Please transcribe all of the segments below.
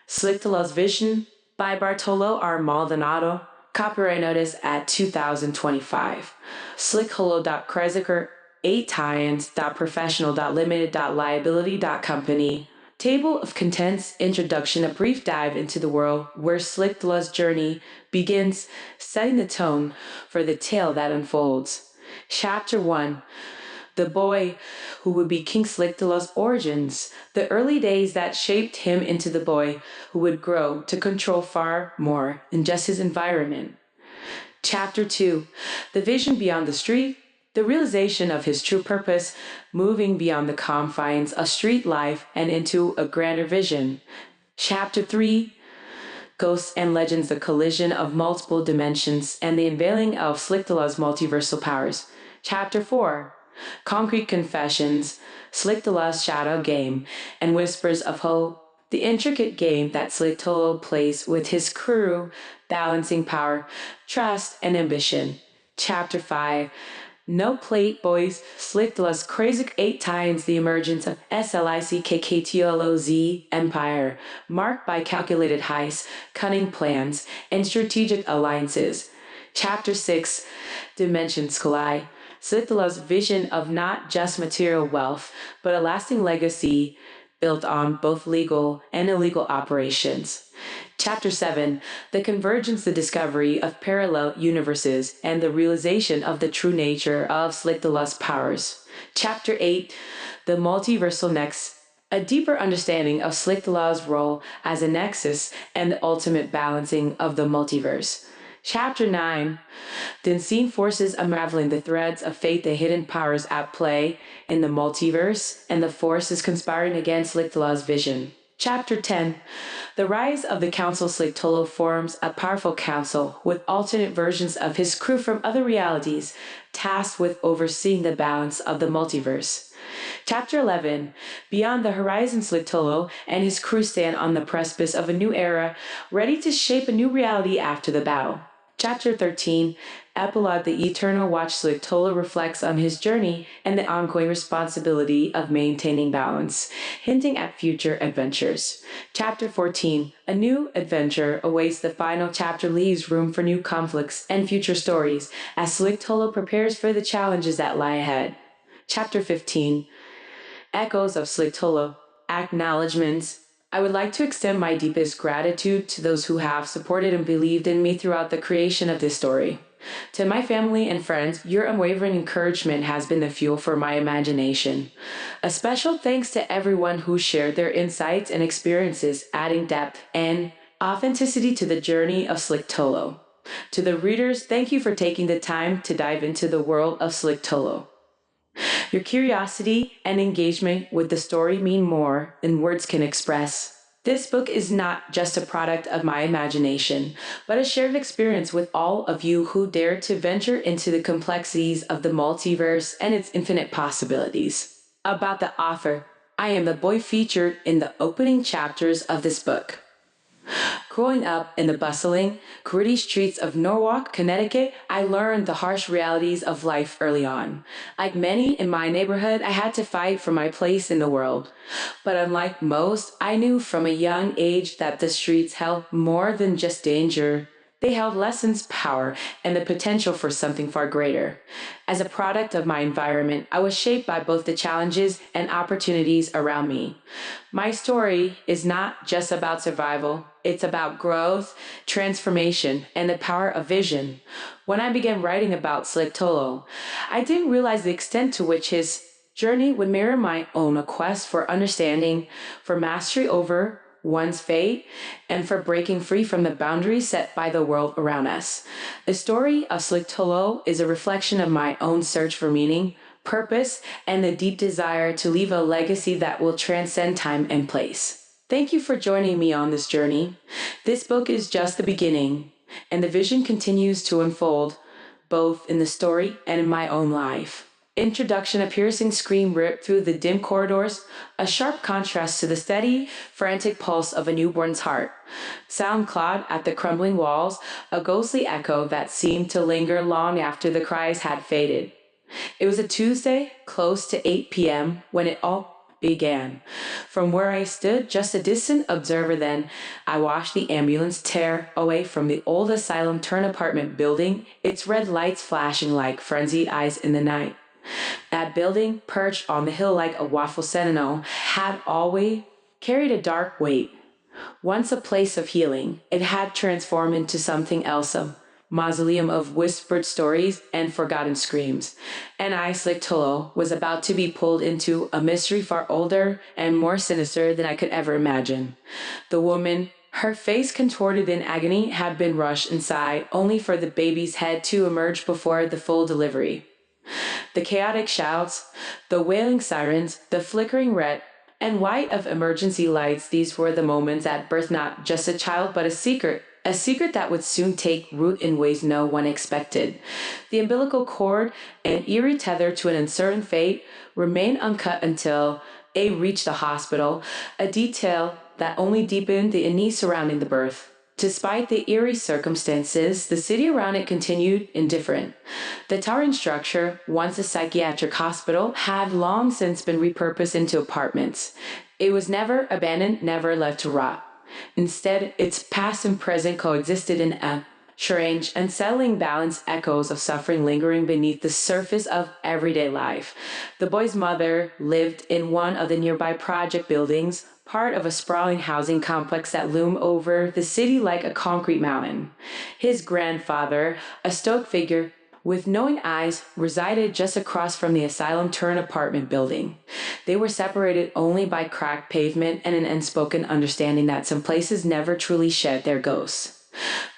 SlickkTolo's Vision by Bartolo R. Maldonado. Copyright notice at 2025. SlickkTolo.Kreisiker 8 tie-ins.professional.limited.liability.company. Table of Contents Introduction. A brief dive into the world where SlickkTolo's journey begins, setting the tone for the tale that unfolds. Chapter 1. The boy who would be King SlickkTolo's origins, the early days that shaped him into the boy who would grow to control far more than just his environment. Chapter 2. The vision beyond the street, the realization of his true purpose, moving beyond the confines of street life and into a grander vision. Chapter 3. Ghosts and Legends, the collision of multiple dimensions and the unveiling of SlickkTolo's multiversal powers. Chapter 4. Concrete Confessions, SlickkTolo's Shadow Game, and Whispers of Hope, the intricate game that SlickkTolo plays with his crew, balancing power, trust, and ambition. Chapter 5. No Plate Boys, SlickkTolo's Crazy 8 Times, the emergence of SlickkTolo's empire, marked by calculated heists, cunning plans, and strategic alliances. Chapter 6. Dimensions Collide, SlickkTolo's vision of not just material wealth, but a lasting legacy built on both legal and illegal operations. Chapter 7. The convergence, the discovery of parallel universes, and the realization of the true nature of SlickkTolo's powers. Chapter 8. The multiversal nexus, a deeper understanding of SlickkTolo's role as a nexus and the ultimate balancing of the multiverse. Chapter 9. The unseen forces unraveling the threads of fate, the hidden powers at play in the multiverse, and the forces conspiring against SlickkTolo's vision. Chapter 10. The rise of the council. SlickkTolo forms a powerful council with alternate versions of his crew from other realities, tasked with overseeing the balance of the multiverse. Chapter 11. Beyond the horizon, SlickkTolo and his crew stand on the precipice of a new era, ready to shape a new reality after the battle. Chapter 13. Epilogue. The Eternal Watch. SlickkTolo reflects on his journey and the ongoing responsibility of maintaining balance, hinting at future adventures. Chapter 14. A new adventure awaits. The final chapter leaves room for new conflicts and future stories as SlickkTolo prepares for the challenges that lie ahead. Chapter 15. Echoes of SlickkTolo. Acknowledgements. I would like to extend my deepest gratitude to those who have supported and believed in me throughout the creation of this story. To my family and friends, your unwavering encouragement has been the fuel for my imagination. A special thanks to everyone who shared their insights and experiences, adding depth and authenticity to the journey of SlickkTolo. To the readers, thank you for taking the time to dive into the world of SlickkTolo. Your curiosity and engagement with the story mean more than words can express. This book is not just a product of my imagination, but a shared experience with all of you who dare to venture into the complexities of the multiverse and its infinite possibilities. About the author, I am the boy featured in the opening chapters of this book. Growing up in the bustling, gritty streets of Norwalk, Connecticut, I learned the harsh realities of life early on. Like many in my neighborhood, I had to fight for my place in the world. But unlike most, I knew from a young age that the streets held more than just danger. They held lessons, power, and the potential for something far greater. As a product of my environment, I was shaped by both the challenges and opportunities around me. My story is not just about survival. It's about growth, transformation, and the power of vision. When I began writing about SlickkTolo, I didn't realize the extent to which his journey would mirror my own, a quest for understanding, for mastery over one's fate, and for breaking free from the boundaries set by the world around us. The story of SlickkTolo is a reflection of my own search for meaning, purpose, and the deep desire to leave a legacy that will transcend time and place. Thank you for joining me on this journey. This book is just the beginning, and the vision continues to unfold, both in the story and in my own life. Introduction. A piercing scream ripped through the dim corridors, a sharp contrast to the steady, frantic pulse of a newborn's heart. Sound clawed at the crumbling walls, a ghostly echo that seemed to linger long after the cries had faded. It was a Tuesday, close to 8 p.m., when it all began. From where I stood, just a distant observer then, I watched the ambulance tear away from the old asylum turn apartment building, its red lights flashing like frenzied eyes in the night. That building, perched on the hill like a waffle sentinel, had always carried a dark weight. Once a place of healing, it had transformed into something else, a mausoleum of whispered stories and forgotten screams. And I, SlickkTolo, was about to be pulled into a mystery far older and more sinister than I could ever imagine. The woman, her face contorted in agony, had been rushed inside only for the baby's head to emerge before the full delivery. The chaotic shouts, the wailing sirens, the flickering red and white of emergency lights, these were the moments that birthed not just a child, but a secret that would soon take root in ways no one expected. The umbilical cord, an eerie tether to an uncertain fate, remained uncut until A reached the hospital, a detail that only deepened the unease surrounding the birth. Despite the eerie circumstances, the city around it continued indifferent. The towering structure, once a psychiatric hospital, had long since been repurposed into apartments. It was never abandoned, never left to rot. Instead, its past and present coexisted in a strange, unsettling balance, echoes of suffering lingering beneath the surface of everyday life. The boy's mother lived in one of the nearby project buildings, part of a sprawling housing complex that loomed over the city like a concrete mountain. His grandfather, a stoic figure with knowing eyes, resided just across from the asylum turn apartment building. They were separated only by cracked pavement and an unspoken understanding that some places never truly shed their ghosts.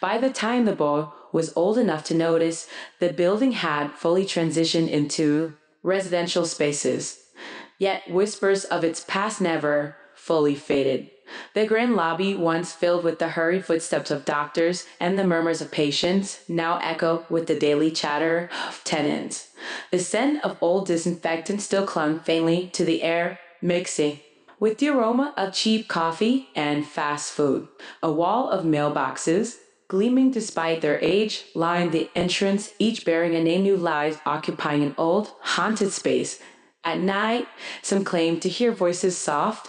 By the time the boy was old enough to notice, the building had fully transitioned into residential spaces. Yet whispers of its past never fully faded. The grand lobby, once filled with the hurried footsteps of doctors and the murmurs of patients, now echoed with the daily chatter of tenants. The scent of old disinfectant still clung faintly to the air, mixing with the aroma of cheap coffee and fast food. A wall of mailboxes, gleaming despite their age, lined the entrance, each bearing a name new lives occupying an old, haunted space. At night, some claimed to hear voices, soft,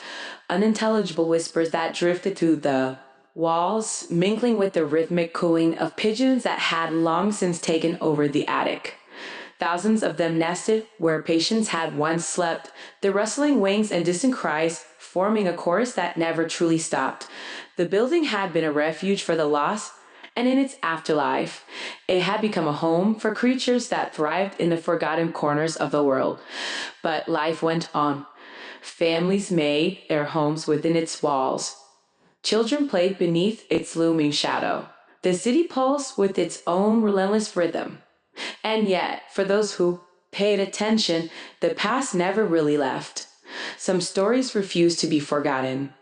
unintelligible whispers that drifted through the walls, mingling with the rhythmic cooing of pigeons that had long since taken over the attic. Thousands of them nested where patients had once slept, their rustling wings and distant cries forming a chorus that never truly stopped. The building had been a refuge for the lost, and in its afterlife, it had become a home for creatures that thrived in the forgotten corners of the world. But life went on. Families made their homes within its walls. Children played beneath its looming shadow. The city pulsed with its own relentless rhythm. And yet, for those who paid attention, the past never really left. Some stories refused to be forgotten.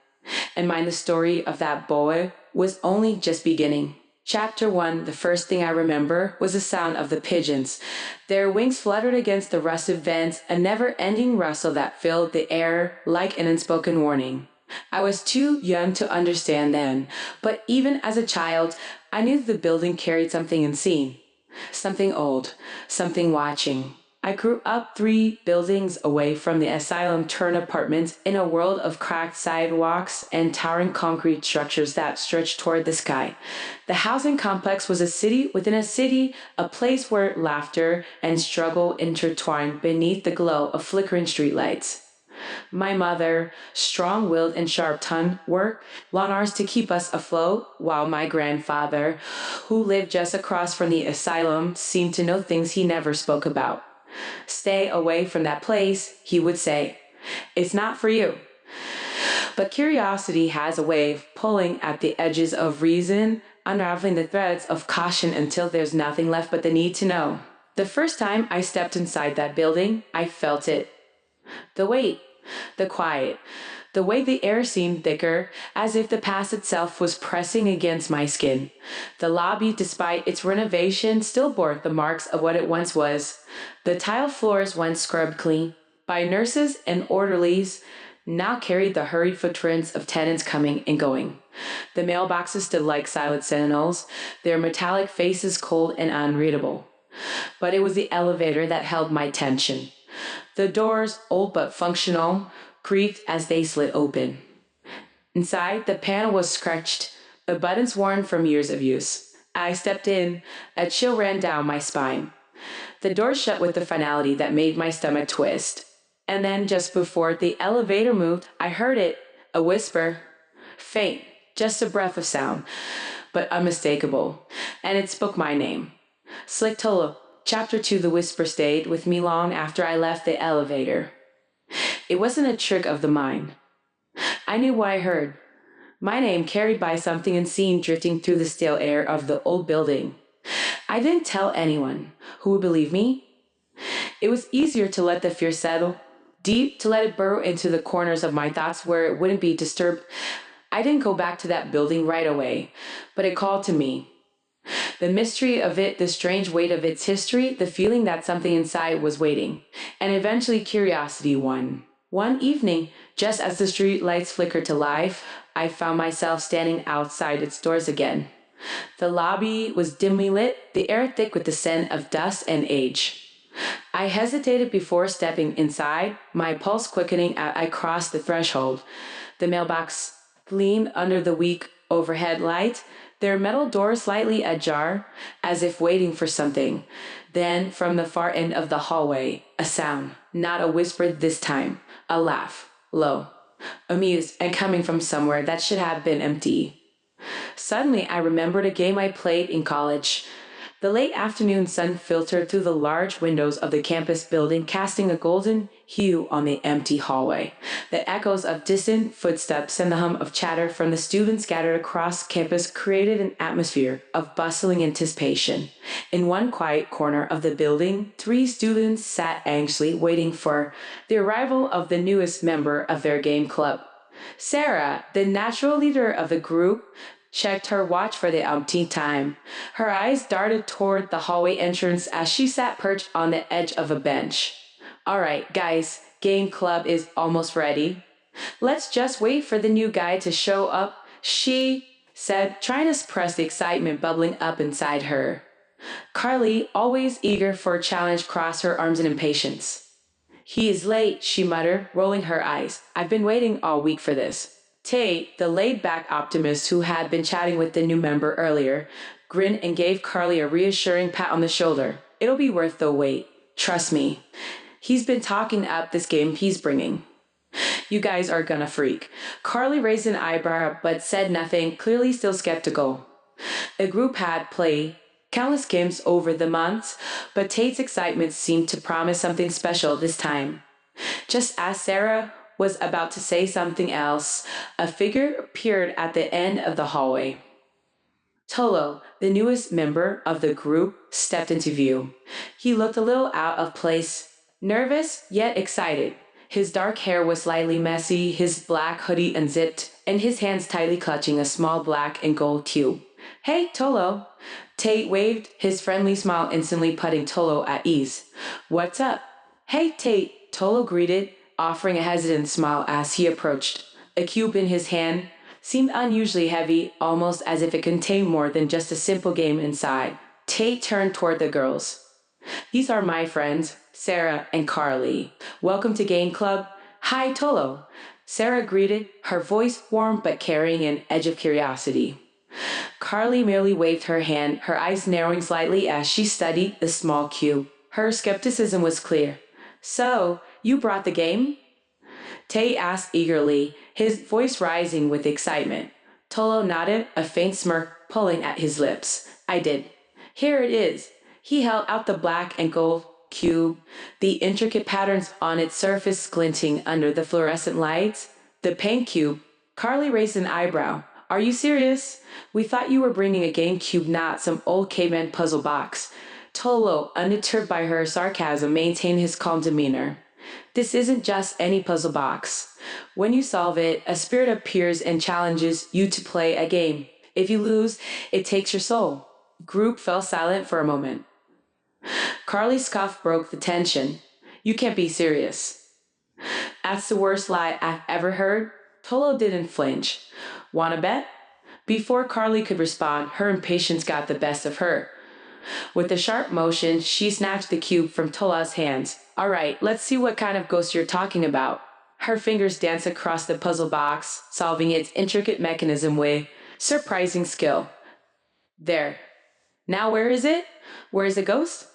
And mine, the story of that boy, was only just beginning. Chapter 1, the first thing I remember was the sound of the pigeons. Their wings fluttered against the rusted vents, a never-ending rustle that filled the air like an unspoken warning. I was too young to understand then, but even as a child, I knew the building carried something unseen. Something old, something watching. I grew up 3 buildings away from the asylum turn apartments in a world of cracked sidewalks and towering concrete structures that stretched toward the sky. The housing complex was a city within a city, a place where laughter and struggle intertwined beneath the glow of flickering streetlights. My mother, strong-willed and sharp-tongued, worked long hours to keep us afloat, while my grandfather, who lived just across from the asylum, seemed to know things he never spoke about. "Stay away from that place," he would say. "It's not for you." But curiosity has a way of pulling at the edges of reason, unraveling the threads of caution until there's nothing left but the need to know. The first time I stepped inside that building, I felt it. The weight, the quiet, the way the air seemed thicker, as if the past itself was pressing against my skin. The lobby, despite its renovation, still bore the marks of what it once was. The tile floors, once scrubbed clean by nurses and orderlies, now carried the hurried footprints of tenants coming and going. The mailboxes stood like silent sentinels, their metallic faces cold and unreadable. But it was the elevator that held my attention. The doors, old but functional, creaked as they slid open. Inside, the panel was scratched, the buttons worn from years of use. I stepped in, a chill ran down my spine. The door shut with a finality that made my stomach twist. And then, just before the elevator moved, I heard it, a whisper. Faint, just a breath of sound, but unmistakable. And it spoke my name. SlickkTolo, Chapter 2. The whisper stayed with me long after I left the elevator. It wasn't a trick of the mind. I knew what I heard. My name carried by something unseen drifting through the stale air of the old building. I didn't tell anyone. Who would believe me? It was easier to let the fear settle, deep, to let it burrow into the corners of my thoughts where it wouldn't be disturbed. I didn't go back to that building right away, but it called to me. The mystery of it, the strange weight of its history, the feeling that something inside was waiting, and eventually curiosity won. One evening, just as the street lights flickered to life, I found myself standing outside its doors again. The lobby was dimly lit, the air thick with the scent of dust and age. I hesitated before stepping inside, my pulse quickening as I crossed the threshold. The mailbox gleamed under the weak overhead light, their metal door slightly ajar, as if waiting for something. Then, from the far end of the hallway, a sound, not a whisper this time, a laugh, low, amused, and coming from somewhere that should have been empty. Suddenly, I remembered a game I played in college. The late afternoon sun filtered through the large windows of the campus building, casting a golden hue on the empty hallway. The echoes of distant footsteps and the hum of chatter from the students scattered across campus created an atmosphere of bustling anticipation. In one quiet corner of the building, 3 students sat anxiously waiting for the arrival of the newest member of their game club. Sarah, the natural leader of the group, checked her watch for the umpteenth time. Her eyes darted toward the hallway entrance as she sat perched on the edge of a bench. All right, guys, game club is almost ready. Let's just wait for the new guy to show up, she said, trying to suppress the excitement bubbling up inside her. Carly, always eager for a challenge, crossed her arms in impatience. He is late, she muttered, rolling her eyes. I've been waiting all week for this. Tate, the laid-back optimist who had been chatting with the new member earlier, grinned and gave Carly a reassuring pat on the shoulder. It'll be worth the wait. Trust me. He's been talking up this game he's bringing. You guys are gonna freak. Carly raised an eyebrow but said nothing, clearly still skeptical. The group had played countless games over the months, but Tate's excitement seemed to promise something special this time. Just as Sarah was about to say something else, a figure appeared at the end of the hallway. Tolo, the newest member of the group, stepped into view. He looked a little out of place, nervous yet excited. His dark hair was slightly messy, his black hoodie unzipped, and his hands tightly clutching a small black and gold cube. Hey, Tolo! Tate waved, his friendly smile instantly putting Tolo at ease. What's up? Hey, Tate, Tolo greeted, offering a hesitant smile as he approached. A cube in his hand seemed unusually heavy, almost as if it contained more than just a simple game inside. Tate turned toward the girls. These are my friends, Sarah and Carly. Welcome to Game Club. Hi, Tolo. Sarah greeted, her voice warm but carrying an edge of curiosity. Carly merely waved her hand, her eyes narrowing slightly as she studied the small cube. Her skepticism was clear. So, you brought the game? Tate asked eagerly, his voice rising with excitement. Tolo nodded, a faint smirk pulling at his lips. I did. Here it is. He held out the black and gold cube, the intricate patterns on its surface glinting under the fluorescent lights. The paint cube. Carly raised an eyebrow. Are you serious? We thought you were bringing a game cube, not some old caveman puzzle box. Tolo, undeterred by her sarcasm, maintained his calm demeanor. This isn't just any puzzle box. When you solve it, a spirit appears and challenges you to play a game. If you lose, it takes your soul. Group fell silent for a moment. Carly's cough broke the tension. You can't be serious. That's the worst lie I've ever heard. Tolo didn't flinch. Wanna bet? Before Carly could respond, her impatience got the best of her. With a sharp motion, she snatched the cube from Tola's hands. All right, let's see what kind of ghost you're talking about. Her fingers danced across the puzzle box, solving its intricate mechanism with surprising skill. There. Now where is it? Where is the ghost?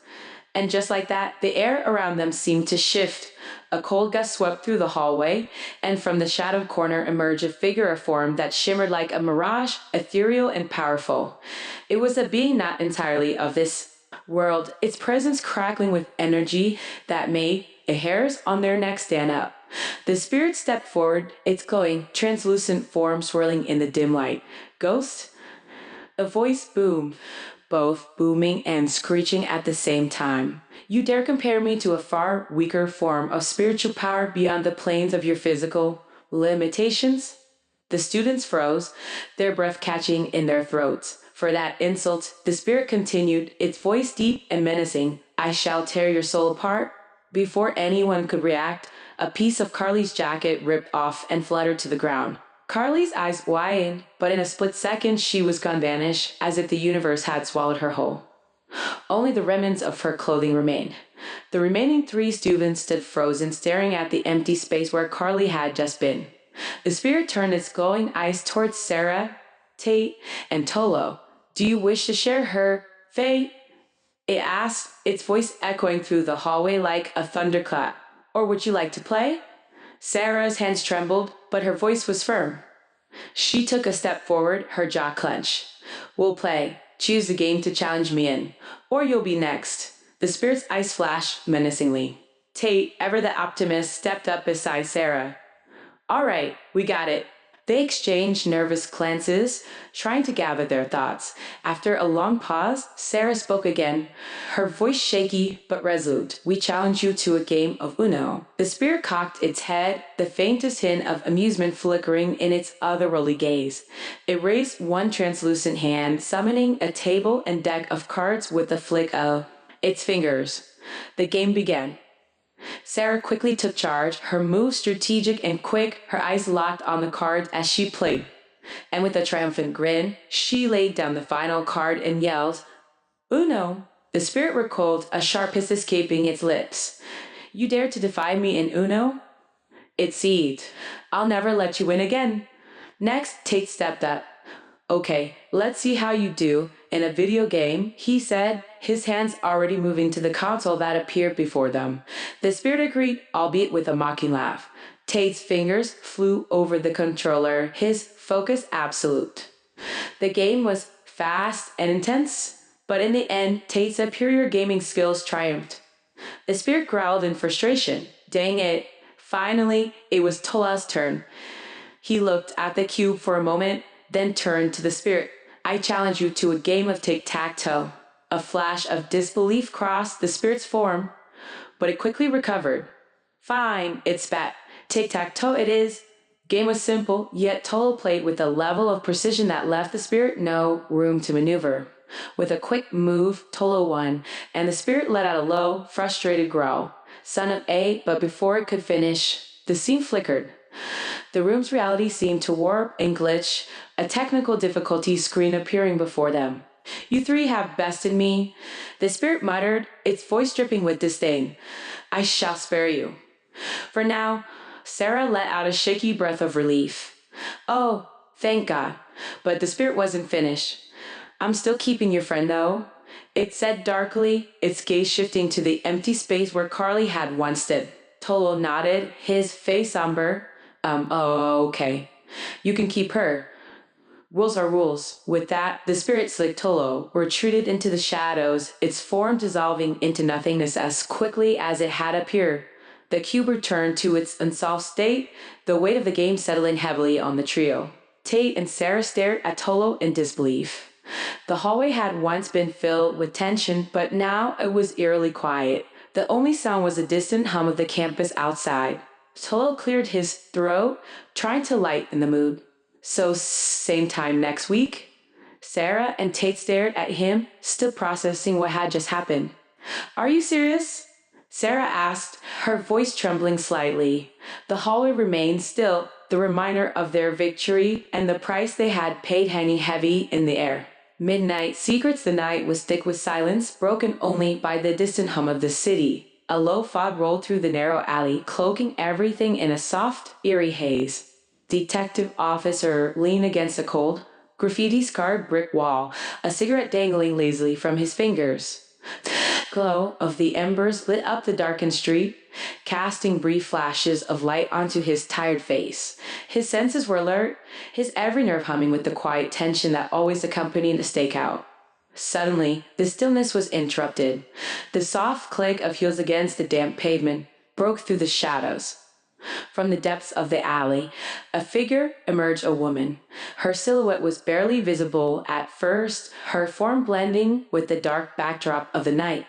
And just like that, the air around them seemed to shift. A cold gust swept through the hallway, and from the shadowed corner emerged a figure of form that shimmered like a mirage, ethereal and powerful. It was a being not entirely of this world, its presence crackling with energy that made the hairs on their neck stand up. The spirit stepped forward, its glowing, translucent form swirling in the dim light. Ghost? A voice boomed, both booming and screeching at the same time. You dare compare me to a far weaker form of spiritual power beyond the planes of your physical limitations? The students froze, their breath catching in their throats. For that insult, the spirit continued, its voice deep and menacing. I shall tear your soul apart. Before anyone could react, a piece of Carly's jacket ripped off and fluttered to the ground. Carly's eyes widened, but in a split second she was gone vanished, as if the universe had swallowed her whole. Only the remnants of her clothing remained. The remaining three students stood frozen, staring at the empty space where Carly had just been. The spirit turned its glowing eyes towards Sarah, Tate, and Tolo. Do you wish to share her fate? It asked, its voice echoing through the hallway like a thunderclap. Or would you like to play? Sarah's hands trembled, but her voice was firm. She took a step forward, her jaw clenched. We'll play. Choose the game to challenge me in, or you'll be next. The spirit's eyes flashed menacingly. Tate, ever the optimist, stepped up beside Sarah. All right, we got it. They exchanged nervous glances, trying to gather their thoughts. After a long pause, Sarah spoke again, her voice shaky but resolute. We challenge you to a game of Uno. The spirit cocked its head, the faintest hint of amusement flickering in its otherworldly gaze. It raised one translucent hand, summoning a table and deck of cards with a flick of its fingers. The game began. Sarah quickly took charge, her moves strategic and quick, her eyes locked on the cards as she played. And with a triumphant grin, she laid down the final card and yelled, Uno! The spirit recoiled, a sharp hiss escaping its lips. You dare to defy me in Uno? It seethed. I'll never let you win again. Next, Tate stepped up. Okay, let's see how you do in a video game, he said, his hands already moving to the console that appeared before them. The spirit agreed, albeit with a mocking laugh. Tate's fingers flew over the controller, his focus absolute. The game was fast and intense, but in the end, Tate's superior gaming skills triumphed. The spirit growled in frustration. Dang it. Finally, it was Tola's turn. He looked at the cube for a moment, then turned to the spirit. I challenge you to a game of tic-tac-toe. A flash of disbelief crossed the spirit's form, but it quickly recovered. Fine, it spat. Tic-tac-toe it is. Game was simple, yet Tolo played with a level of precision that left the spirit no room to maneuver. With a quick move, Tolo won, and the spirit let out a low, frustrated growl. Son of A, but before it could finish, the scene flickered. The room's reality seemed to warp and glitch, a technical difficulty screen appearing before them. You three have bested me, the spirit muttered, its voice dripping with disdain. I shall spare you. For now, Sarah let out a shaky breath of relief. Oh, thank God. But the spirit wasn't finished. I'm still keeping your friend, though, it said darkly, its gaze shifting to the empty space where Carly had once stood. Tolo nodded, his face somber. Okay. You can keep her. Rules are rules. With that, the spirit SlickkTolo retreated into the shadows, its form dissolving into nothingness as quickly as it had appeared. The cube returned to its unsolved state, the weight of the game settling heavily on the trio. Tate and Sarah stared at Tolo in disbelief. The hallway had once been filled with tension, but now it was eerily quiet. The only sound was the distant hum of the campus outside. Tolo cleared his throat, trying to lighten the mood. So, same time next week? Sarah and Tate stared at him, still processing what had just happened. Are you serious? Sarah asked, her voice trembling slightly. The hallway remained still, the reminder of their victory and the price they had paid hanging heavy in the air. Midnight secrets the night was thick with silence, broken only by the distant hum of the city. A low fog rolled through the narrow alley, cloaking everything in a soft, eerie haze. Detective officer leaned against a cold, graffiti-scarred brick wall, a cigarette dangling lazily from his fingers. The glow of the embers lit up the darkened street, casting brief flashes of light onto his tired face. His senses were alert, his every nerve humming with the quiet tension that always accompanied a stakeout. Suddenly, the stillness was interrupted. The soft click of heels against the damp pavement broke through the shadows. From the depths of the alley, a figure emerged, a woman. Her silhouette was barely visible at first, her form blending with the dark backdrop of the night.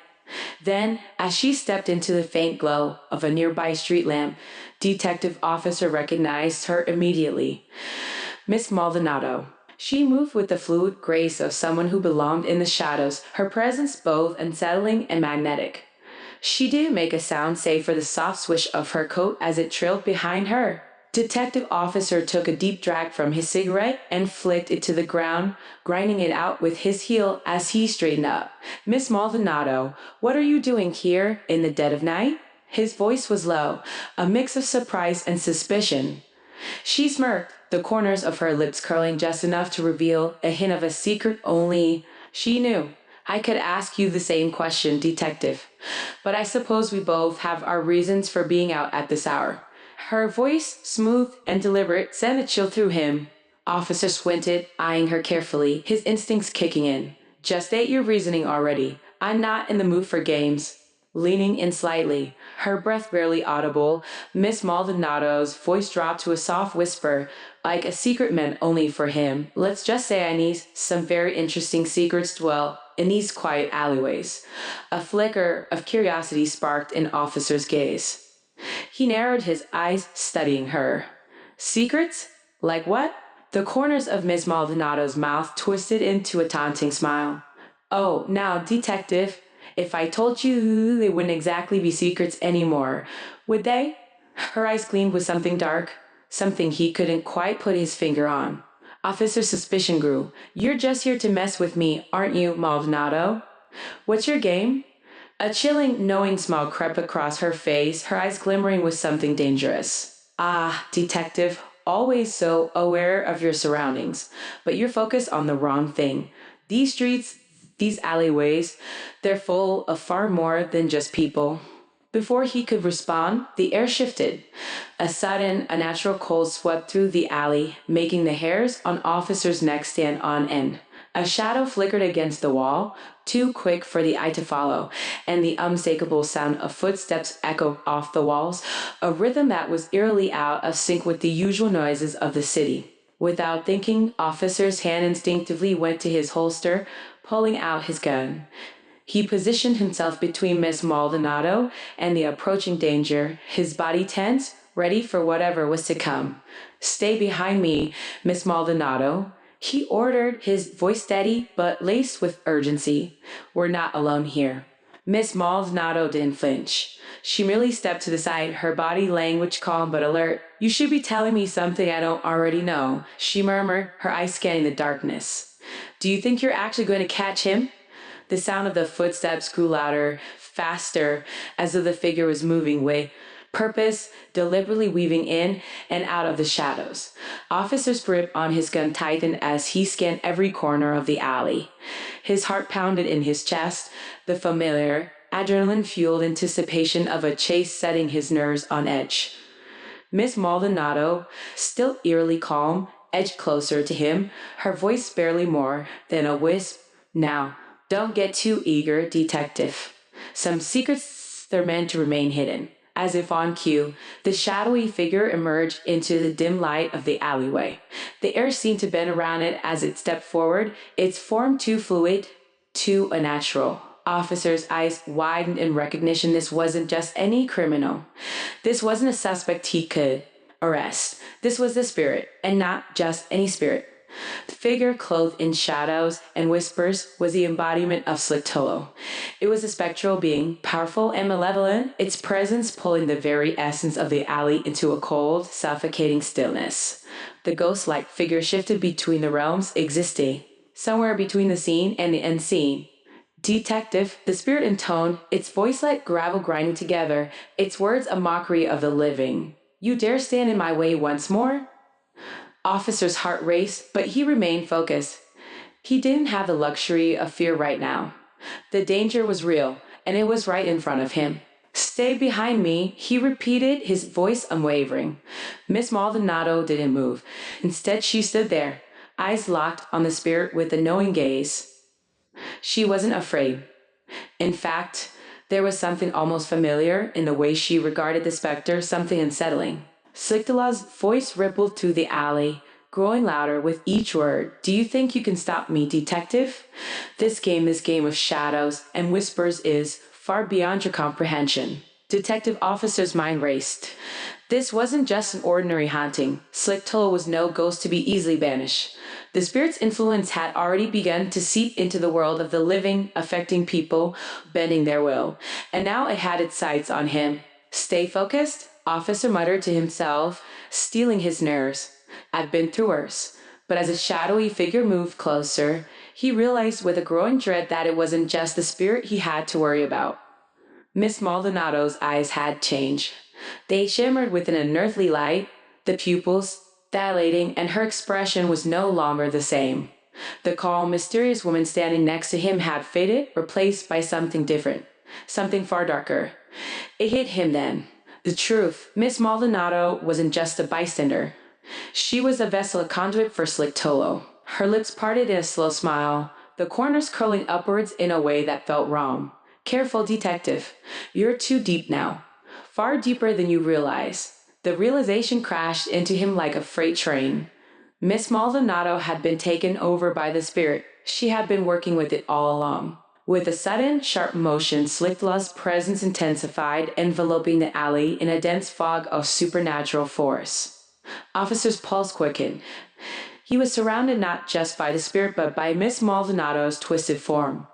Then, as she stepped into the faint glow of a nearby street lamp, Detective Officer recognized her immediately. Miss Maldonado. She moved with the fluid grace of someone who belonged in the shadows, her presence both unsettling and magnetic. She didn't make a sound save for the soft swish of her coat as it trailed behind her. Detective Officer took a deep drag from his cigarette and flicked it to the ground, grinding it out with his heel as he straightened up. Miss Maldonado, what are you doing here in the dead of night? His voice was low, a mix of surprise and suspicion. She smirked, the corners of her lips curling just enough to reveal a hint of a secret only she knew. I could ask you the same question, Detective, but I suppose we both have our reasons for being out at this hour. Her voice, smooth and deliberate, sent a chill through him. Officer squinted, eyeing her carefully, his instincts kicking in. Just state your reasoning already. I'm not in the mood for games. Leaning in slightly, her breath barely audible, Miss Maldonado's voice dropped to a soft whisper, like a secret meant only for him. Let's just say I need some very interesting secrets dwell in these quiet alleyways. A flicker of curiosity sparked in Officer's gaze. He narrowed his eyes, studying her. Secrets? Like what? The corners of Miss Maldonado's mouth twisted into a taunting smile. Oh, now, Detective, if I told you they wouldn't exactly be secrets anymore, would they? Her eyes gleamed with something dark, something he couldn't quite put his finger on. Officer's suspicion grew. You're just here to mess with me, aren't you, Maldonado? What's your game? A chilling, knowing smile crept across her face, her eyes glimmering with something dangerous. Ah, Detective, always so aware of your surroundings, but you're focused on the wrong thing. These streets, these alleyways, they're full of far more than just people. Before he could respond, the air shifted. A sudden, unnatural cold swept through the alley, making the hairs on Officer's neck stand on end. A shadow flickered against the wall, too quick for the eye to follow, and the unmistakable sound of footsteps echoed off the walls, a rhythm that was eerily out of sync with the usual noises of the city. Without thinking, Officer's hand instinctively went to his holster, pulling out his gun. He positioned himself between Miss Maldonado and the approaching danger, his body tense, ready for whatever was to come. Stay behind me, Miss Maldonado, he ordered, his voice steady but laced with urgency. We're not alone here. Miss Maldonado didn't flinch. She merely stepped to the side, her body language calm but alert. You should be telling me something I don't already know, she murmured, her eyes scanning the darkness. Do you think you're actually going to catch him? The sound of the footsteps grew louder, faster, as though the figure was moving with purpose, deliberately weaving in and out of the shadows. Officer's grip on his gun tightened as he scanned every corner of the alley. His heart pounded in his chest, the familiar, adrenaline-fueled anticipation of a chase setting his nerves on edge. Miss Maldonado, still eerily calm, edged closer to him, her voice barely more than a wisp. Now, don't get too eager, Detective. Some secrets are meant to remain hidden. As if on cue, the shadowy figure emerged into the dim light of the alleyway. The air seemed to bend around it as it stepped forward, its form too fluid, too unnatural. Officer's eyes widened in recognition. This wasn't just any criminal. This wasn't a suspect he could arrest. This was the spirit, and not just any spirit. The figure, clothed in shadows and whispers, was the embodiment of SlickkTolo. It was a spectral being, powerful and malevolent, its presence pulling the very essence of the alley into a cold, suffocating stillness. The ghost-like figure shifted between the realms, existing somewhere between the seen and the unseen, Detective, the spirit and tone, its voice like gravel grinding together, its words a mockery of the living. You dare stand in my way once more? Officer's heart raced, but he remained focused. He didn't have the luxury of fear right now. The danger was real, and it was right in front of him. Stay behind me, he repeated, his voice unwavering. Miss Maldonado didn't move. Instead, she stood there, eyes locked on the spirit with a knowing gaze. She wasn't afraid. In fact, there was something almost familiar in the way she regarded the specter, something unsettling. SlickkTolo's voice rippled through the alley, growing louder with each word. Do you think you can stop me, detective? This game of shadows and whispers is far beyond your comprehension. Detective Officer's mind raced. This wasn't just an ordinary haunting. SlickkTolo was no ghost to be easily banished. The spirit's influence had already begun to seep into the world of the living, affecting people, bending their will. And now it had its sights on him. Stay focused, Officer muttered to himself, steeling his nerves. I've been through worse. But as a shadowy figure moved closer, he realized with a growing dread that it wasn't just the spirit he had to worry about. Miss Maldonado's eyes had changed. They shimmered with an unearthly light, the pupils dilating, and her expression was no longer the same. The calm, mysterious woman standing next to him had faded, replaced by something different, something far darker. It hit him then. The truth, Miss Maldonado wasn't just a bystander. She was a vessel, a conduit for SlickkTolo. Her lips parted in a slow smile, the corners curling upwards in a way that felt wrong. Careful, detective. You're too deep now. Far deeper than you realize. The realization crashed into him like a freight train. Miss Maldonado had been taken over by the spirit. She had been working with it all along. With a sudden, sharp motion, SlickkTolo's presence intensified, enveloping the alley in a dense fog of supernatural force. Officer's pulse quickened. He was surrounded not just by the spirit, but by Miss Maldonado's twisted form.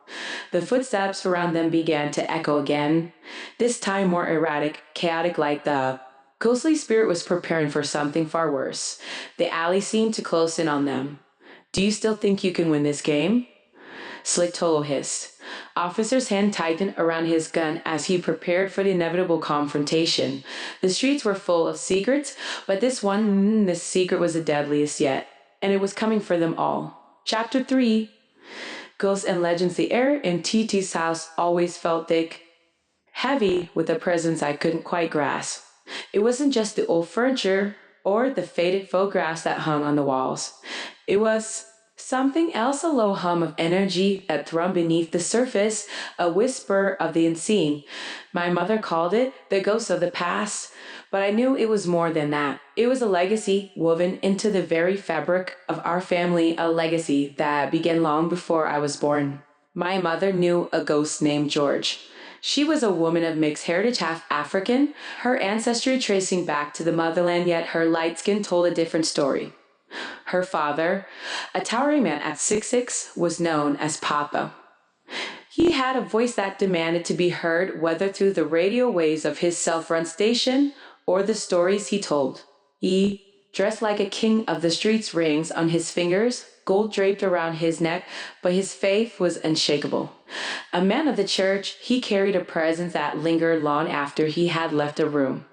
The footsteps around them began to echo again, this time more erratic, chaotic, like the ghostly spirit was preparing for something far worse. The alley seemed to close in on them. Do you still think you can win this game? SlickkTolo hissed. Officer's hand tightened around his gun as he prepared for the inevitable confrontation. The streets were full of secrets, but this secret was the deadliest yet. And it was coming for them all. Chapter 3. Ghosts and Legends. The air in TT's house always felt thick, heavy with a presence I couldn't quite grasp. It wasn't just the old furniture or the faded photographs that hung on the walls. It was something else, a low hum of energy that thrummed beneath the surface, a whisper of the unseen. My mother called it the ghost of the past, but I knew it was more than that. It was a legacy woven into the very fabric of our family, a legacy that began long before I was born. My mother knew a ghost named George. She was a woman of mixed heritage, half African, her ancestry tracing back to the motherland, yet her light skin told a different story. Her father, a towering man at 6'6", was known as Papa. He had a voice that demanded to be heard, whether through the radio waves of his self-run station or the stories he told. He, dressed like a king of the streets, rings on his fingers, gold draped around his neck, but his faith was unshakable. A man of the church, he carried a presence that lingered long after he had left a room.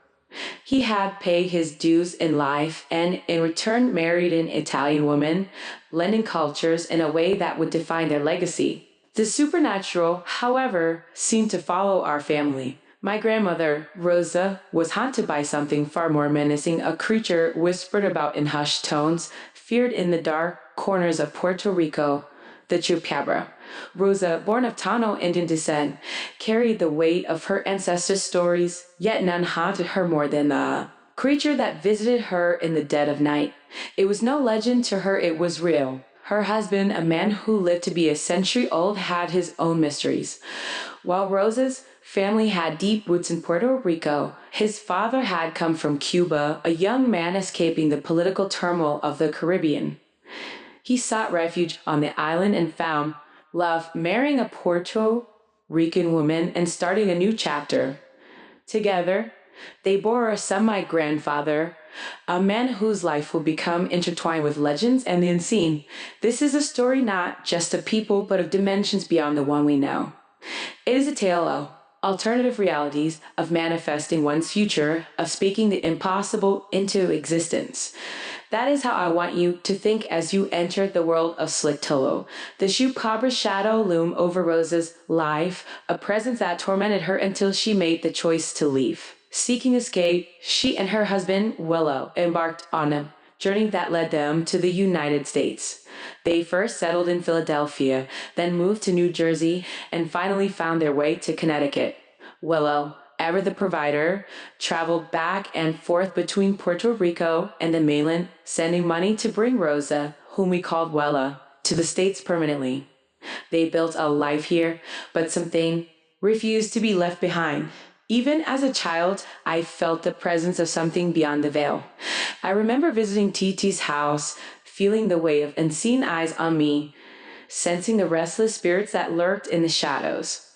He had paid his dues in life and in return married an Italian woman, blending cultures in a way that would define their legacy. The supernatural, however, seemed to follow our family. My grandmother, Rosa, was haunted by something far more menacing, a creature whispered about in hushed tones, feared in the dark corners of Puerto Rico, the Chupacabra. Rosa, born of Tano Indian descent, carried the weight of her ancestors' stories, yet none haunted her more than the creature that visited her in the dead of night. It was no legend to her, it was real. Her husband, a man who lived to be a century old, had his own mysteries. While Rosa's family had deep roots in Puerto Rico, his father had come from Cuba, a young man escaping the political turmoil of the Caribbean. He sought refuge on the island and found love, marrying a Puerto Rican woman and starting a new chapter. Together, they bore a son, my grandfather, a man whose life will become intertwined with legends and the unseen. This is a story not just of people, but of dimensions beyond the one we know. It is a tale of alternative realities, of manifesting one's future, of speaking the impossible into existence. That is how I want you to think as you enter the world of SlickkTolo. The Chupacabra's shadow loomed over Rosa's life, a presence that tormented her until she made the choice to leave. Seeking escape, she and her husband, Willow, embarked on a journey that led them to the United States. They first settled in Philadelphia, then moved to New Jersey, and finally found their way to Connecticut. Willow, ever the provider, traveled back and forth between Puerto Rico and the mainland, sending money to bring Rosa, whom we called Wella, to the States permanently. They built a life here, but something refused to be left behind. Even as a child, I felt the presence of something beyond the veil. I remember visiting TT's house, feeling the weight of unseen eyes on me, sensing the restless spirits that lurked in the shadows.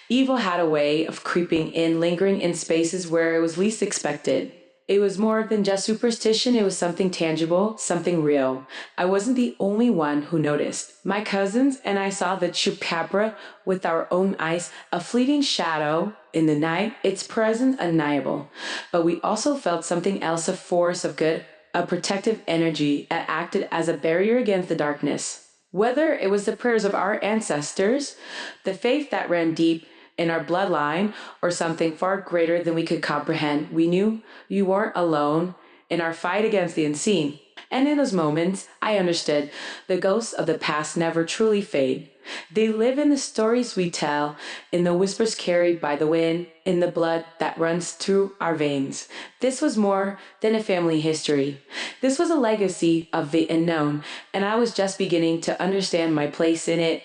Evil had a way of creeping in, lingering in spaces where it was least expected. It was more than just superstition, it was something tangible, something real. I wasn't the only one who noticed. My cousins and I saw the chupacabra with our own eyes, a fleeting shadow in the night, its presence undeniable. But we also felt something else, a force of good, a protective energy that acted as a barrier against the darkness. Whether it was the prayers of our ancestors, the faith that ran deep in our bloodline, or something far greater than we could comprehend, we knew you weren't alone in our fight against the unseen. And in those moments, I understood the ghosts of the past never truly fade. They live in the stories we tell, in the whispers carried by the wind, in the blood that runs through our veins. This was more than a family history. This was a legacy of the unknown, and I was just beginning to understand my place in it.